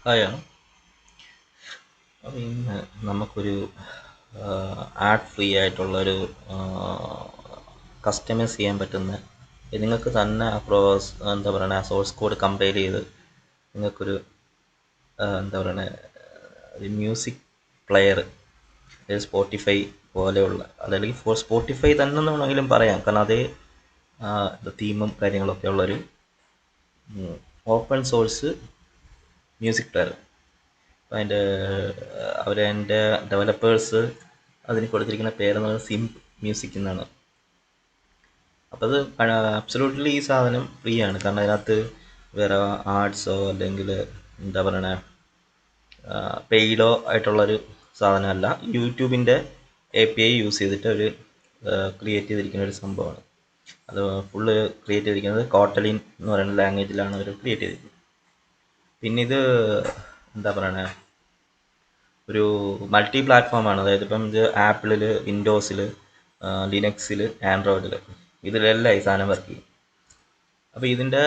ഹായാണ്. അപ്പം ഇന്ന് നമുക്കൊരു ആഡ് ഫ്രീ ആയിട്ടുള്ളൊരു കസ്റ്റമൈസ് ചെയ്യാൻ പറ്റുന്ന നിങ്ങൾക്ക് തന്നെ എന്താ പറയണ സോഴ്സ് കോഡ് കമ്പയർ ചെയ്ത് നിങ്ങൾക്കൊരു എന്താ പറയണ ഒരു മ്യൂസിക് പ്ലെയർ സ്പോട്ടിഫൈ പോലെയുള്ള അതല്ലെങ്കിൽ സ്പോട്ടിഫൈ തന്നെ എന്ന് വേണമെങ്കിലും പറയാം, കാരണം അതേ തീമും കാര്യങ്ങളൊക്കെ ഉള്ളൊരു ഓപ്പൺ സോഴ്സ് മ്യൂസിക് പ്ലെയർ. അപ്പം അതിൻ്റെ ഡെവലപ്പേഴ്സ് അതിന് കൊടുത്തിരിക്കുന്ന പേരെന്ന് പറയുന്നത് സിംപ് മ്യൂസിക് എന്നാണ്. അപ്പോൾ അത് അബ്സലൂട്ട്ലി ഈ സാധനം ഫ്രീ ആണ്, കാരണം അതിനകത്ത് വേറെ ആർട്സോ അല്ലെങ്കിൽ എന്താ പറയണേ പെയ്ഡോ ആയിട്ടുള്ളൊരു സാധനമല്ല. യൂട്യൂബിൻ്റെ API യൂസ് ചെയ്തിട്ട് അവർ ക്രിയേറ്റ് ചെയ്തിരിക്കുന്ന ഒരു സംഭവമാണ്. അത് ഫുള്ള് ക്രിയേറ്റ് ചെയ്തിരിക്കുന്നത് കോട്ടലിൻ എന്ന് പറയുന്ന ലാംഗ്വേജിലാണ് അവർ ക്രിയേറ്റ് ചെയ്തിരിക്കുന്നത്. പിന്നെ ഇത് എന്താ പറയണേ ഒരു മൾട്ടി പ്ലാറ്റ്ഫോമാണ്. അതായത് ഇപ്പം ഇത് ആപ്പിളിൽ, വിൻഡോസിൽ, ലിനക്സിൽ, ആൻഡ്രോയിഡിൽ ഇതിലെല്ലാം ഈ സാധനം വർക്ക് ചെയ്യും. അപ്പോൾ ഇതിൻ്റെ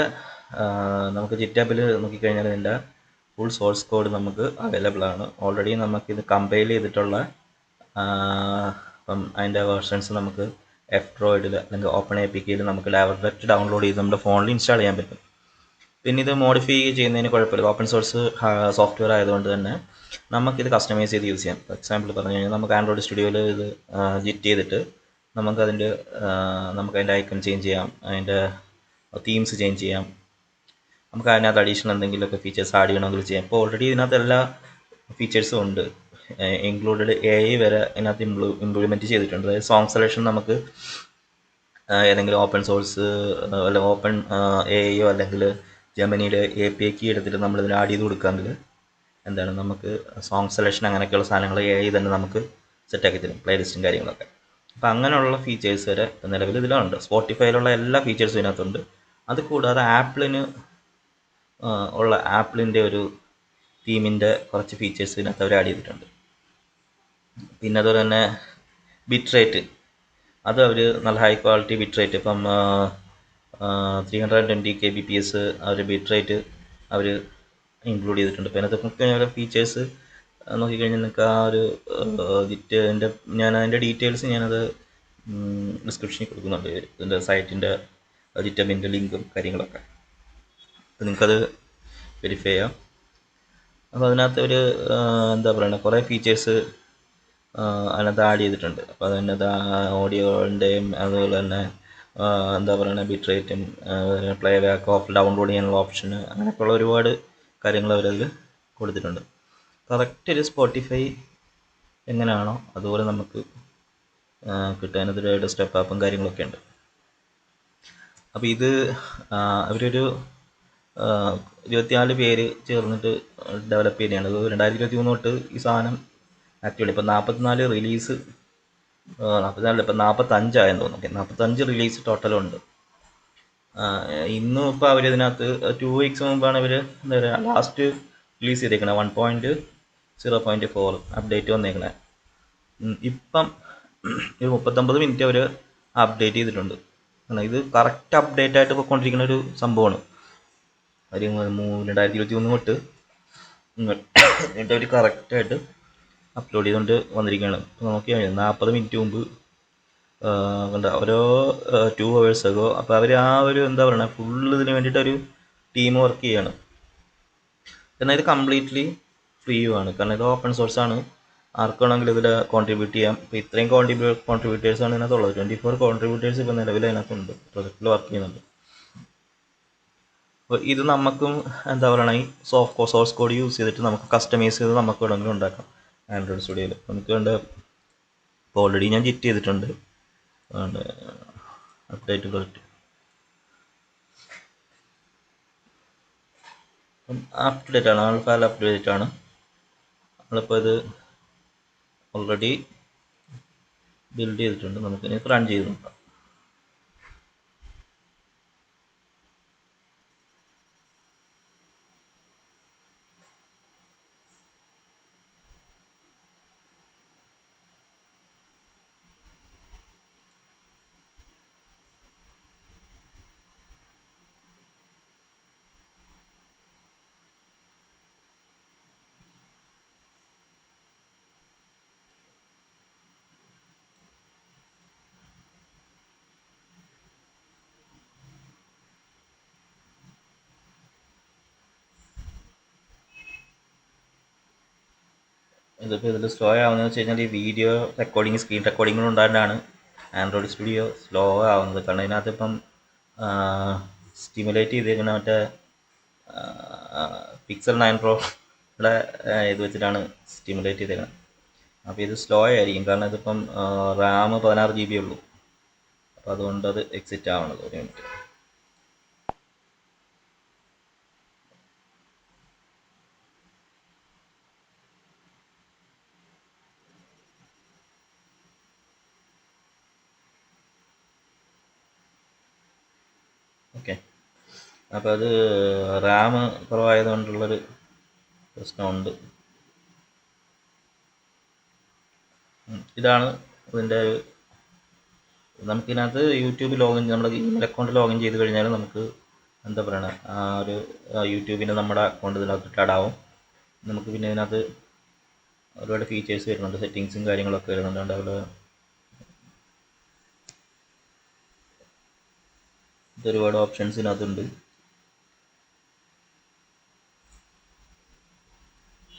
നമുക്ക് ജിറ്റബിൽ നോക്കിക്കഴിഞ്ഞാൽ ഇതിൻ്റെ ഫുൾ സോഴ്സ് കോഡ് നമുക്ക് അവൈലബിൾ ആണ്. ഓൾറെഡി നമുക്കിത് കമ്പൈൽ ചെയ്തിട്ടുള്ള അപ്പം അതിൻ്റെ വേർഷൻസ് നമുക്ക് F-Droid അല്ലെങ്കിൽ ഓപ്പൺ APK നമുക്ക് ഡയറക്റ്റ് ഡൗൺലോഡ് ചെയ്ത് നമ്മുടെ ഫോണിൽ ഇൻസ്റ്റാൾ ചെയ്യാൻ പറ്റും. പിന്നെ ഇത് മോഡിഫൈ ചെയ്യുന്നതിന് കുഴപ്പമില്ല. ഓപ്പൺ സോഴ്സ് സോഫ്റ്റ്വെയർ ആയതുകൊണ്ട് തന്നെ നമുക്കിത് കസ്റ്റമൈസ് ചെയ്ത് യൂസ് ചെയ്യാം. ഫോർ എക്സാമ്പിൾ പറഞ്ഞു കഴിഞ്ഞാൽ നമുക്ക് ആൻഡ്രോയിഡ് സ്റ്റുഡിയോയിൽ ഇത് ജിറ്റ് ചെയ്തിട്ട് നമുക്കതിൻ്റെ ഐക്കൺ ചേഞ്ച് ചെയ്യാം, അതിൻ്റെ തീംസ് ചേഞ്ച് ചെയ്യാം, നമുക്ക് അതിനകത്ത് അഡീഷണൽ എന്തെങ്കിലുമൊക്കെ ഫീച്ചേഴ്സ് ആഡ് ചെയ്യണമെങ്കിൽ ചെയ്യാം. ഇപ്പോൾ ഓൾറെഡി ഇതിനകത്ത് എല്ലാ ഫീച്ചേഴ്സും ഉണ്ട്, ഇൻക്ലൂഡഡ് AI വരെ ഇതിനകത്ത് ഇംപ്ലിമെൻറ്റ് ചെയ്തിട്ടുണ്ട്. അതായത് സോങ് സെലക്ഷൻ നമുക്ക് ഏതെങ്കിലും ഓപ്പൺ സോഴ്സ് അല്ല ഓപ്പൺ AIയോ അല്ലെങ്കിൽ ജെമിനിയുടെ API എടുത്തിട്ട് നമ്മളിതിന് ആഡ് ചെയ്ത് കൊടുക്കാമെങ്കിൽ എന്താണ് നമുക്ക് സോങ് സെലക്ഷൻ അങ്ങനെയൊക്കെയുള്ള സാധനങ്ങൾ AI തന്നെ നമുക്ക് സെറ്റാക്കി തരും, പ്ലേലിസ്റ്റും കാര്യങ്ങളൊക്കെ. അപ്പം അങ്ങനെയുള്ള ഫീച്ചേഴ്സ് വരെ നിലവിൽ ഇതിലുണ്ട്. സ്പോട്ടിഫൈയിലുള്ള എല്ലാ ഫീച്ചേഴ്സും ഇതിനകത്തുണ്ട്. അത് കൂടാതെ ആപ്പിളിൻ്റെ ഒരു തീമിൻ്റെ കുറച്ച് ഫീച്ചേഴ്സ് ഇതിനകത്ത് അവർ ആഡ് ചെയ്തിട്ടുണ്ട്. പിന്നെ അതുപോലെ തന്നെ ബിറ്റ് റേറ്റ്, അത് അവർ നല്ല ഹൈ ക്വാളിറ്റി ബിറ്റ് റേറ്റ്, ഇപ്പം 320 kbps അവർ ബിറ്റ് റേറ്റ് അവർ ഇൻക്ലൂഡ് ചെയ്തിട്ടുണ്ട്. അപ്പോൾ അതിനകത്ത് ഫീച്ചേഴ്സ് നോക്കിക്കഴിഞ്ഞാൽ നിങ്ങൾക്ക് ആ ഒരു ഞാൻ അതിൻ്റെ ഡീറ്റെയിൽസ് ഞാനത് ഡിസ്ക്രിപ്ഷനിൽ കൊടുക്കുന്നുണ്ട്, ഇതിൻ്റെ സൈറ്റിൻ്റെ ജിറ്റബിൻ്റെ ലിങ്കും കാര്യങ്ങളൊക്കെ. അപ്പോൾ നിങ്ങൾക്കത് വെരിഫൈ ചെയ്യാം. അപ്പോൾ അതിനകത്ത് ഒരു എന്താ പറയുക കുറേ ഫീച്ചേഴ്സ് അതിനകത്ത് ആഡ് ചെയ്തിട്ടുണ്ട്. അപ്പോൾ അതിനകത്ത് ഓഡിയോൻ്റെയും അതുപോലെ തന്നെ എന്താ പറയുക ബിറ്റ് റേറ്റും പ്ലേ ബാക്ക് ഓഫ് ഡൗൺലോഡ് ചെയ്യാനുള്ള ഓപ്ഷന് അങ്ങനെയൊക്കെയുള്ള ഒരുപാട് കാര്യങ്ങൾ അവരതിൽ കൊടുത്തിട്ടുണ്ട്. കറക്റ്റ് ഒരു സ്പോട്ടിഫൈ എങ്ങനെയാണോ അതുപോലെ നമുക്ക് കിട്ടാനൊരു സ്റ്റെപ്പ് ആപ്പും കാര്യങ്ങളൊക്കെ ഉണ്ട്. അപ്പോൾ ഇത് അവരൊരു 24 പേര് ചേർന്നിട്ട് ഡെവലപ്പ് ചെയ്യുന്നതാണ്. ഇത് 2023 തൊട്ട് ഈ സാധനം ആക്ച്വലി ഇപ്പം 44 റിലീസ്, 44 ഇപ്പം 45 തോന്നുന്നു. 45 റിലീസ് ടോട്ടലുണ്ട്. ഇന്നും ഇപ്പോൾ അവരിതിനകത്ത് 2 വീക്സ് മുമ്പാണ് ഇവർ എന്താ പറയുക ലാസ്റ്റ് റിലീസ് ചെയ്തേക്കണത് 1.0.4 അപ്ഡേറ്റ് വന്നേക്കണേ. ഇപ്പം ഒരു 39 മിനിറ്റ് അവർ അപ്ഡേറ്റ് ചെയ്തിട്ടുണ്ട്. ഇത് കറക്റ്റ് അപ്ഡേറ്റ് ആയിട്ട് പോയിക്കൊണ്ടിരിക്കുന്ന ഒരു സംഭവമാണ്. 2023 തൊട്ട് എന്നിട്ട് അവർ കറക്റ്റായിട്ട് അപ്ലോഡ് ചെയ്തുകൊണ്ട് വന്നിരിക്കുകയാണ്. ഇപ്പോൾ നോക്കിയാൽ 40 മിനിറ്റ് മുമ്പ് കണ്ട ഓരോ 2 hours അഗോ. അപ്പോൾ അവർ ആ ഒരു എന്താ പറയുക ഫുള്ള് ഇതിന് വേണ്ടിയിട്ടൊരു ടീം വർക്ക് ചെയ്യാണ്. എന്നാൽ ഇത് കംപ്ലീറ്റ്ലി ഫ്രീയുമാണ്, കാരണം ഇത് ഓപ്പൺ സോഴ്സാണ്. ആർക്ക് വേണമെങ്കിലും ഇതിൽ കോൺട്രിബ്യൂട്ട് ചെയ്യാം. ഇപ്പോൾ ഇത്രയും കോൺട്രിബ്യൂട്ടേഴ്സാണ് ഇതിനകത്തുള്ളത്. 24 കോൺട്രിബ്യൂട്ടേഴ്സ് ഇപ്പോൾ നിലവിൽ അതിനകത്തുണ്ട്, പ്രൊജക്റ്റിൽ വർക്ക് ചെയ്യുന്നുണ്ട്. അപ്പോൾ ഇത് നമുക്കും എന്താ പറയുക ഈ സോഴ്സ് കോഡ് യൂസ് ചെയ്തിട്ട് നമുക്ക് കസ്റ്റമൈസ് ചെയ്ത് നമുക്ക് വേണമെങ്കിലും ഉണ്ടാക്കാം ആൻഡ്രോയിഡ് സ്റ്റുഡിയോയിൽ. നമുക്ക് വേണ്ട ഇപ്പോൾ ഓൾറെഡി ഞാൻ ജിറ്റ് ചെയ്തിട്ടുണ്ട്, update project up to date ആണ്, ആൾഫാൽ അപ് ടു ഡേറ്റ് ആണ്. നമ്മളിപ്പോൾ ഇത് ഓൾറെഡി ബിൽഡ് ചെയ്തിട്ടുണ്ട്. നമുക്കിനി റൺ ചെയ്ത് നോക്കാം. ഇതിപ്പോൾ ഇതിൽ സ്ലോ ആവുന്നതെന്ന് വെച്ച് കഴിഞ്ഞാൽ ഈ വീഡിയോ റെക്കോർഡിങ് സ്ക്രീൻ റെക്കോർഡിങ്ങും ഉണ്ടാകാനാണ് ആൻഡ്രോയിഡ് സ്റ്റുഡിയോ സ്ലോ ആവുന്നത്. കാരണം ഇതിനകത്ത് ഇപ്പം സ്റ്റിമുലേറ്റ് ചെയ്തിരിക്കുന്ന മറ്റേ പിക്സൽ 9 പ്രോയുടെ ഇത് വെച്ചിട്ടാണ് സ്റ്റിമുലേറ്റ് ചെയ്തേക്കുന്നത്. അപ്പോൾ ഇത് സ്ലോ ആയിരിക്കും, കാരണം ഇതിപ്പം റാം 16 GB ഉള്ളൂ. അപ്പോൾ അതുകൊണ്ട് അത് എക്സിറ്റ് ആവണത്. ഒരു മിനിറ്റ്. ഓക്കെ, അപ്പോൾ അത് റാം കുറവായതുകൊണ്ടുള്ളൊരു പ്രശ്നമുണ്ട്. ഇതാണ് ഇതിൻ്റെ. നമുക്കിതിനകത്ത് യൂട്യൂബ് ലോഗിൻ, നമ്മുടെ ഇമെയിൽ അക്കൗണ്ട് ലോഗിൻ ചെയ്ത് കഴിഞ്ഞാൽ നമുക്ക് എന്താ പറയണ ആ ഒരു യൂട്യൂബിൻ്റെ നമ്മുടെ അക്കൗണ്ട് ഇതിനകത്ത് ആഡാവും. നമുക്ക് പിന്നെ ഇതിനകത്ത് ഒരുപാട് ഫീച്ചേഴ്സ് വരുന്നുണ്ട്, സെറ്റിങ്സും കാര്യങ്ങളൊക്കെ വരുന്നുണ്ട്. അവിടെ ഒരുപാട് ഓപ്ഷൻസ് ഇതിനകത്തുണ്ട്.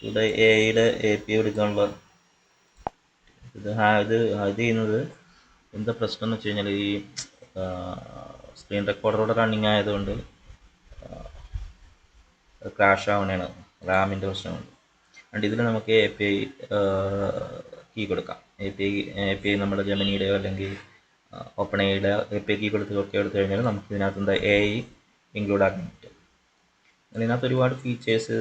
ഇവിടെ എയുടെ API എടുക്കാനുള്ള ഇത് ചെയ്യുന്നത് എന്താ പ്രശ്നം എന്ന് വെച്ച് കഴിഞ്ഞാൽ ഈ സ്ക്രീൻ റെക്കോർഡറോടെ റണ്ണിങ് ആയതുകൊണ്ട് ക്രാഷ് ആവണേണ്, റാമിൻ്റെ പ്രശ്നമുണ്ട്. അതുകൊണ്ട് ഇതിൽ നമുക്ക് API കീ കൊടുക്കാം. API നമ്മുടെ ജെമിനിയുടെയോ അല്ലെങ്കിൽ ഓപ്പൺ എയുടെ API കീ കൊടുത്ത് കഴിഞ്ഞാൽ നമുക്ക് ഇതിനകത്ത് എന്താ AI ഇൻക്ലൂഡ് ആക്കാൻ പറ്റും. ഇതിനകത്ത് ഒരുപാട് ഫീച്ചേഴ്സ്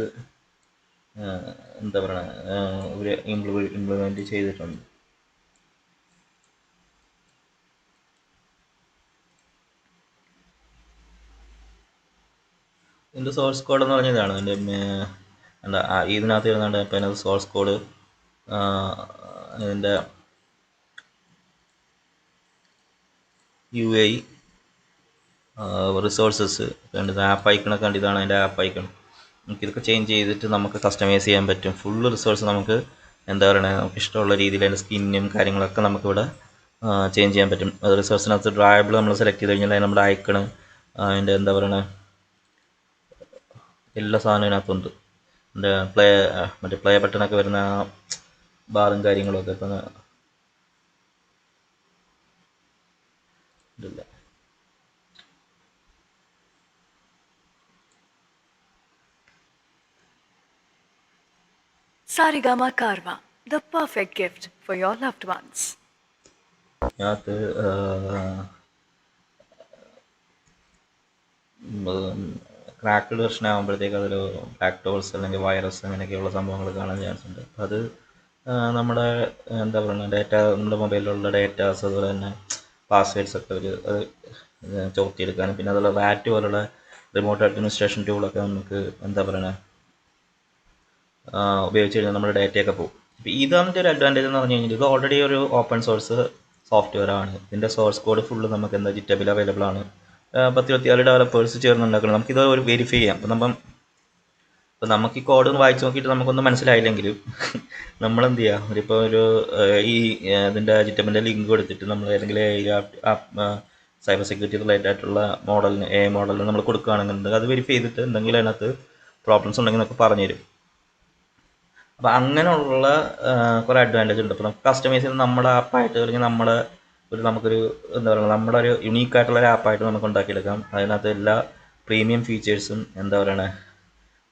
എന്താ പറയുക ഇവർ ഇംപ്ലിമെൻറ്റ് ചെയ്തിട്ടുണ്ട്. ഇതിൻ്റെ സോഴ്സ് കോഡ് എന്ന് പറഞ്ഞതാണ്. ഇതിൻ്റെ എന്താ ഇതിനകത്ത് വരുന്നുണ്ട്. അപ്പോൾ അതിനകത്ത് സോഴ്സ് കോഡ്, ഇതിൻ്റെ UI, റിസോഴ്സസ്, ആപ്പ് ഐക്കണൊക്കെ ഉണ്ട്. ഇതാണ് അതിൻ്റെ ആപ്പ് ഐക്കൺ. നമുക്കിതൊക്കെ ചേഞ്ച് ചെയ്തിട്ട് നമുക്ക് കസ്റ്റമൈസ് ചെയ്യാൻ പറ്റും. ഫുള്ള് റിസോഴ്സ് നമുക്ക് എന്താ പറയുക നമുക്ക് ഇഷ്ടമുള്ള രീതിയിൽ അതിൻ്റെ സ്കിന്നും കാര്യങ്ങളൊക്കെ നമുക്കിവിടെ ചേഞ്ച് ചെയ്യാൻ പറ്റും. അത് റിസോഴ്സിനകത്ത് ഡ്രൈബിൾ നമ്മൾ സെലക്ട് ചെയ്ത് കഴിഞ്ഞാൽ നമ്മുടെ ഐക്കണ്, അതിൻ്റെ എന്താ പറയുക എല്ലാ സാധനവും ഇതിനകത്തുണ്ട്. മറ്റേ പ്ലേ ബട്ടണൊക്കെ വരുന്ന ബാറും കാര്യങ്ങളൊക്കെ ഇപ്പം ഇതില്ല. Sarigama Karwa, the perfect gift for your loved ones. ഇതിനകത്ത് ക്രാക്ക്ഡ് വെർഷൻ ആകുമ്പോഴത്തേക്ക് അതൊരു ബ്ലാക്ക് ടോൾസ് അല്ലെങ്കിൽ വൈറസ് അങ്ങനെയൊക്കെയുള്ള സംഭവങ്ങൾ കാണാൻ ചാൻസ് ഉണ്ട്. അപ്പോൾ അത് നമ്മുടെ എന്താ പറയുക നമ്മുടെ മൊബൈലിലുള്ള ഡേറ്റാസ്, അതുപോലെ തന്നെ പാസ്വേഡ്സ് ഒക്കെ അത് ചോർത്തിയെടുക്കാനും, പിന്നെ അതുപോലെ വാറ്റ് പോലുള്ള റിമോട്ട് അഡ്മിനിസ്ട്രേഷൻ ടൂളൊക്കെ നമുക്ക് എന്താ പറയുക ഉപയോഗിച്ച് കഴിഞ്ഞാൽ നമ്മുടെ ഡേറ്റയൊക്കെ പോകും. അപ്പോൾ ഇതാണിൻ്റെ ഒരു അഡ്വാൻറ്റേജ് എന്ന് പറഞ്ഞു കഴിഞ്ഞാൽ ഇത് ഓൾറെഡി ഒരു ഓപ്പൺ സോഴ്സ് സോഫ്റ്റ്വെയർ ആണ്. ഇതിൻ്റെ സോഴ്സ് കോഡ് ഫുള്ള് നമുക്ക് എന്താ ജിറ്റബിൽ അവൈലബിൾ ആണ്. 10-24 ഡെവലപ്പേഴ്സ് ചേർന്നുണ്ടാക്കണം. നമുക്കിത് ഒരു വെരിഫൈ ചെയ്യാം. അപ്പോൾ നമുക്ക് ഈ കോഡ് ഒന്ന് വായിച്ച് നോക്കിയിട്ട് നമുക്കൊന്നും മനസ്സിലായില്ലെങ്കിലും നമ്മളെന്ത് ചെയ്യുക, ഇപ്പോൾ ഈ ഇതിൻ്റെ ജിറ്റബിൻ്റെ ലിങ്ക് കൊടുത്തിട്ട് നമ്മൾ ഏതെങ്കിലും സൈബർ സെക്യൂരിറ്റി റിലേറ്റഡ് ആയിട്ടുള്ള മോഡലിന് നമ്മൾ കൊടുക്കുകയാണെന്നുണ്ടെങ്കിൽ അത് വെരിഫൈ ചെയ്തിട്ട് എന്തെങ്കിലും അതിനകത്ത് പ്രോബ്ലംസ് ഉണ്ടെങ്കിൽ നമുക്ക് പറഞ്ഞു തരും. അപ്പോൾ അങ്ങനെയുള്ള കുറേ അഡ്വാൻറ്റേജ് ഉണ്ട്. അപ്പോൾ നമുക്ക് കസ്റ്റമൈസ് ചെയ്യുന്ന നമ്മുടെ ആപ്പായിട്ട്, അല്ലെങ്കിൽ നമുക്കൊരു എന്താ പറയുക നമ്മുടെ ഒരു യുണീക്കായിട്ടുള്ള ഒരു ആപ്പായിട്ട് നമുക്ക് ഉണ്ടാക്കിയെടുക്കാം. അതിനകത്ത് എല്ലാ പ്രീമിയം ഫീച്ചേഴ്സും എന്താ പറയണേ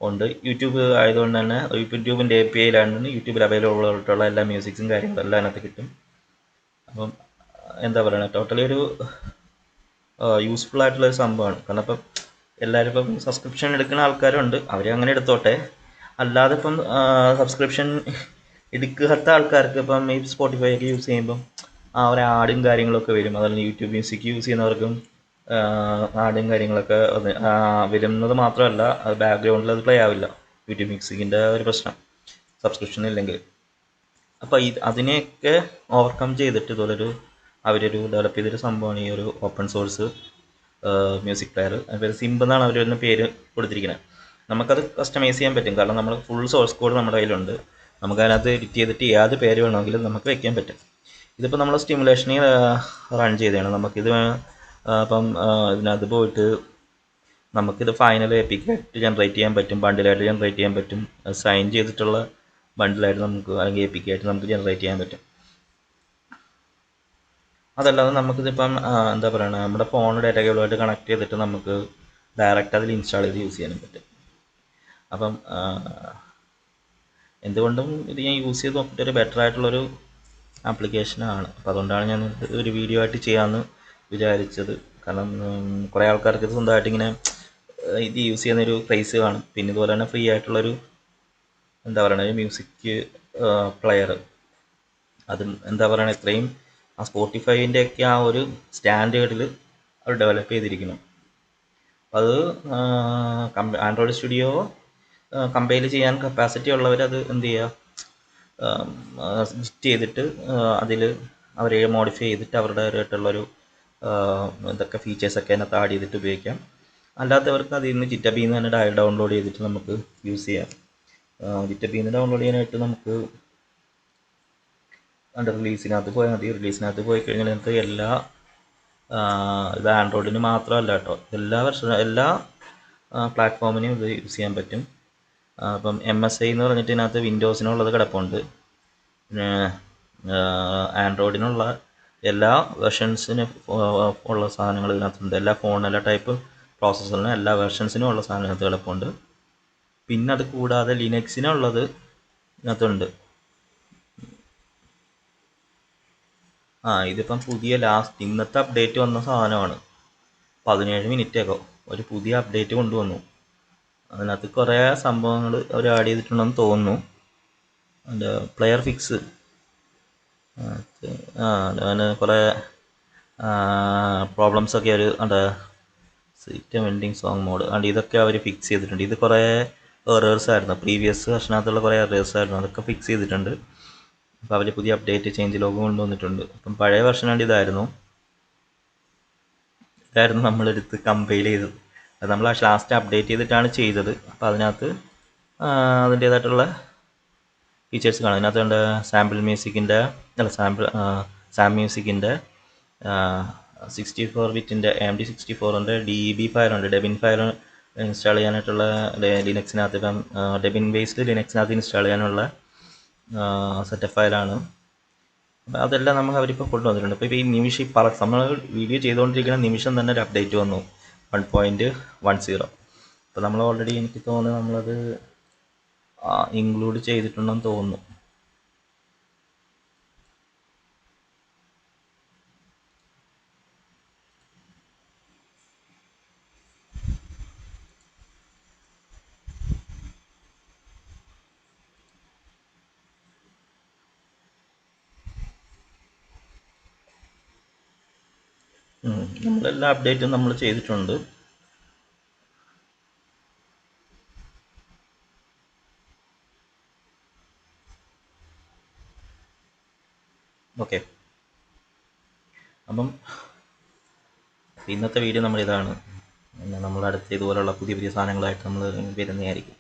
ഉണ്ട്. യൂട്യൂബ് ആയതുകൊണ്ട് തന്നെ യൂട്യൂബിൻ്റെ API യൂട്യൂബിൽ അവൈലബിൾ ആയിട്ടുള്ള എല്ലാ മ്യൂസിക്സും കാര്യങ്ങളും എല്ലാം അതിനകത്ത് കിട്ടും. അപ്പം എന്താ പറയണേ ടോട്ടലി ഒരു യൂസ്ഫുൾ ആയിട്ടുള്ളൊരു സംഭവമാണ്. കാരണം ഇപ്പം എല്ലാവരും ഇപ്പം സബ്സ്ക്രിപ്ഷൻ എടുക്കുന്ന ആൾക്കാരുണ്ട്, അവർ അങ്ങനെ എടുത്തോട്ടെ. അല്ലാതെ ഇപ്പം സബ്സ്ക്രിപ്ഷൻ എടുക്കാത്ത ആൾക്കാർക്ക് ഇപ്പം ഈ സ്പോട്ടിഫൈ ഒക്കെ യൂസ് ചെയ്യുമ്പം ഒരു ആഡും കാര്യങ്ങളൊക്കെ വരും. അതുപോലെ യൂട്യൂബ് മ്യൂസിക് യൂസ് ചെയ്യുന്നവർക്കും ആഡും കാര്യങ്ങളൊക്കെ വരുന്നത് മാത്രമല്ല, അത് ബാക്ക്ഗ്രൗണ്ടിൽ അത് പ്ലേ ആവില്ല. യൂട്യൂബ് മ്യൂസിക്കിൻ്റെ ഒരു പ്രശ്നം സബ്സ്ക്രിപ്ഷൻ ഇല്ലെങ്കിൽ. അപ്പോൾ അതിനെയൊക്കെ ഓവർകം ചെയ്തിട്ട് ഇതുപോലൊരു അവരൊരു ഡെവലപ്പ് ചെയ്തൊരു സംഭവമാണ് ഈ ഒരു ഓപ്പൺ സോഴ്സ് മ്യൂസിക് പ്ലെയർ. അതുപോലെ സിംബ് എന്നാണ് അവർ തന്നെ പേര് കൊടുത്തിരിക്കുന്നത്. നമുക്കത് കസ്റ്റമൈസ് ചെയ്യാൻ പറ്റും, കാരണം നമ്മൾ ഫുൾ സോഴ്സ് കോഡ് നമ്മുടെ കയ്യിലുണ്ട്. നമുക്കതിനകത്ത് എഡിറ്റ് ചെയ്തിട്ട് ഏത് പേര് വേണമെങ്കിലും നമുക്ക് വയ്ക്കാൻ പറ്റും. ഇതിപ്പോൾ നമ്മൾ സ്റ്റിമുലേഷനിൽ റൺ ചെയ്തതാണ്. നമുക്കിത് ഇപ്പം ഇതിനകത്ത് പോയിട്ട് നമുക്കിത് ഫൈനൽ എപ്പിക്കായിട്ട് ജനറേറ്റ് ചെയ്യാൻ പറ്റും, ബണ്ടിലായിട്ട് ജനറേറ്റ് ചെയ്യാൻ പറ്റും. സൈൻ ചെയ്തിട്ടുള്ള ബണ്ടിലായിട്ട് നമുക്ക് അല്ലെങ്കിൽ APK ആയിട്ട് നമുക്ക് ജനറേറ്റ് ചെയ്യാൻ പറ്റും. അതല്ലാതെ നമുക്കിതിപ്പം എന്താ പറയുക, നമ്മുടെ ഫോൺ ഡാറ്റ കേബിളുമായിട്ട് കണക്ട് ചെയ്തിട്ട് നമുക്ക് ഡയറക്റ്റ് അതിൽ ഇൻസ്റ്റാൾ ചെയ്ത് യൂസ് ചെയ്യാനും പറ്റും. അപ്പം എന്തുകൊണ്ടും ഇത് ഞാൻ യൂസ് ചെയ്ത് നോക്കിയിട്ട് ഒരു ബെറ്റർ ആയിട്ടുള്ളൊരു ആപ്ലിക്കേഷനാണ്. അപ്പോൾ അതുകൊണ്ടാണ് ഞാൻ ഒരു വീഡിയോ ആയിട്ട് ചെയ്യാമെന്ന് വിചാരിച്ചത്. കാരണം കുറേ ആൾക്കാർക്ക് ഇത് സ്വന്തമായിട്ട് ഇങ്ങനെ ഇത് യൂസ് ചെയ്യുന്നൊരു ക്രൈസ് കാണും. പിന്നെ ഇതുപോലെ തന്നെ ഫ്രീ ആയിട്ടുള്ളൊരു എന്താ പറയുക, ഒരു മ്യൂസിക് പ്ലെയർ, അതും എന്താ പറയുക, ഇത്രയും ആ സ്പോട്ടിഫൈൻ്റെയൊക്കെ ആ ഒരു സ്റ്റാൻഡേർഡിൽ അവർ ഡെവലപ്പ് ചെയ്തിരിക്കണം. അത് ആൻഡ്രോയിഡ് സ്റ്റുഡിയോ കമ്പൈൽ ചെയ്യാൻ കപ്പാസിറ്റി ഉള്ളവർ അത് എന്ത് ചെയ്യുക, ജിറ്റ് ചെയ്തിട്ട് അതിൽ അവർ മോഡിഫൈ ചെയ്തിട്ട് അവരുടേതായിട്ടുള്ളൊരു ഇതൊക്കെ ഫീച്ചേഴ്സൊക്കെ അതിനകത്ത് ആഡ് ചെയ്തിട്ട് ഉപയോഗിക്കാം. അല്ലാത്തവർക്ക് അതിൽ നിന്ന് ജിറ്റബിൽ നിന്ന് തന്നെ ഡൗൺലോഡ് ചെയ്തിട്ട് നമുക്ക് യൂസ് ചെയ്യാം. ജിറ്റബിൽ നിന്ന് ഡൗൺലോഡ് ചെയ്യാനായിട്ട് നമുക്ക് റിലീസിനകത്ത് പോയാൽ മതി. റിലീസിനകത്ത് പോയി കഴിഞ്ഞാൽ നമുക്ക് എല്ലാ ഇത് ആൻഡ്രോയിഡിന് മാത്രമല്ല കേട്ടോ, എല്ലാ പ്ലാറ്റ്ഫോമിനും ഇത് യൂസ് ചെയ്യാൻ പറ്റും. അപ്പം MSI എന്ന് പറഞ്ഞിട്ട് ഇതിനകത്ത് വിൻഡോസിനുള്ളത് കിടപ്പുണ്ട്. പിന്നെ ആൻഡ്രോയിഡിനുള്ള എല്ലാ വെർഷൻസിന് ഉള്ള സാധനങ്ങൾ ഇതിനകത്തുണ്ട്. എല്ലാ ടൈപ്പ് പ്രോസസ്സറിനും എല്ലാ വെർഷൻസിനും ഉള്ള സാധനം ഇതിനകത്ത് കിടപ്പുണ്ട്. പിന്നെ അത് കൂടാതെ ലിനക്സിനുള്ളത് ഇതിനകത്തുണ്ട്. ഇതിപ്പം പുതിയ ഇന്നത്തെ അപ്ഡേറ്റ് വന്ന സാധനമാണ്. 17 മിനിറ്റൊക്കെ ഒരു പുതിയ അപ്ഡേറ്റ് കൊണ്ടുവന്നു. അതിനകത്ത് കുറേ സംഭവങ്ങൾ അവർ ആഡ് ചെയ്തിട്ടുണ്ടെന്ന് തോന്നുന്നു. അതിൻ്റെ പ്ലെയർ ഫിക്സ്, അതിന് കുറേ പ്രോബ്ലംസൊക്കെ അവർ സിസ്റ്റം എൻഡിങ് സോങ് മോഡ് ഇതൊക്കെ അവർ ഫിക്സ് ചെയ്തിട്ടുണ്ട്. ഇത് കുറേ എറേഴ്സ് ആയിരുന്നു, പ്രീവിയസ് വെർഷനകത്തുള്ള കുറേ എറേഴ്സ് ആയിരുന്നു, അതൊക്കെ ഫിക്സ് ചെയ്തിട്ടുണ്ട്. അപ്പോൾ അവർ പുതിയ അപ്ഡേറ്റ് ചേഞ്ച് ലോഗ് കൊണ്ടുവന്നിട്ടുണ്ട്. അപ്പം പഴയ വെർഷനാണ്ട് ഇതായിരുന്നു നമ്മളെടുത്ത് കമ്പൈൽ ചെയ്തത്. അത് നമ്മൾ ലാസ്റ്റ് അപ്ഡേറ്റ് ചെയ്തിട്ടാണ് ചെയ്തത്. അപ്പോൾ അതിനകത്ത് അതിൻ്റേതായിട്ടുള്ള ഫീച്ചേഴ്സ് കാണും. അതിനകത്ത് സാമ്പിൾ മ്യൂസിക്കിൻ്റെ സാം മ്യൂസിക്കിൻ്റെ 64 ബിറ്റിൻ്റെ AMD 64-ൻ്റെ DB ഫയലുണ്ട്. ഡെബിൻ ഫയൽ ഇൻസ്റ്റാൾ ചെയ്യാനായിട്ടുള്ള ലിനക്സിനകത്ത് ഇപ്പം ഡെബിൻ ബേസ്ഡ് ലിനക്സിനകത്ത് ഇൻസ്റ്റാൾ ചെയ്യാനുള്ള സെറ്റപ്പ് ഫയലാണ്. അപ്പോൾ അതെല്ലാം നമുക്ക് അവരിപ്പോൾ കൊണ്ടുവന്നിട്ടുണ്ട്. ഇപ്പോൾ ഈ നിമിഷം നമ്മൾ വീഡിയോ ചെയ്തുകൊണ്ടിരിക്കുന്ന നിമിഷം തന്നെ ഒരു അപ്ഡേറ്റ് വന്നു 1.10. അപ്പോൾ നമ്മൾ ഓൾറെഡി എനിക്ക് തോന്നുന്നു നമ്മളത് ഇൻക്ലൂഡ് ചെയ്തിട്ടുണ്ടെന്ന് തോന്നുന്നു. നമ്മളെല്ലാ അപ്ഡേറ്റും നമ്മൾ ചെയ്തിട്ടുണ്ട്. ഓക്കെ, അപ്പം ഇന്നത്തെ വീഡിയോ നമ്മളിതാണ്. നമ്മൾ അടുത്ത ഇതുപോലുള്ള പുതിയ സാധനങ്ങളായിട്ട് നമ്മൾ വരുന്നതായിരിക്കും.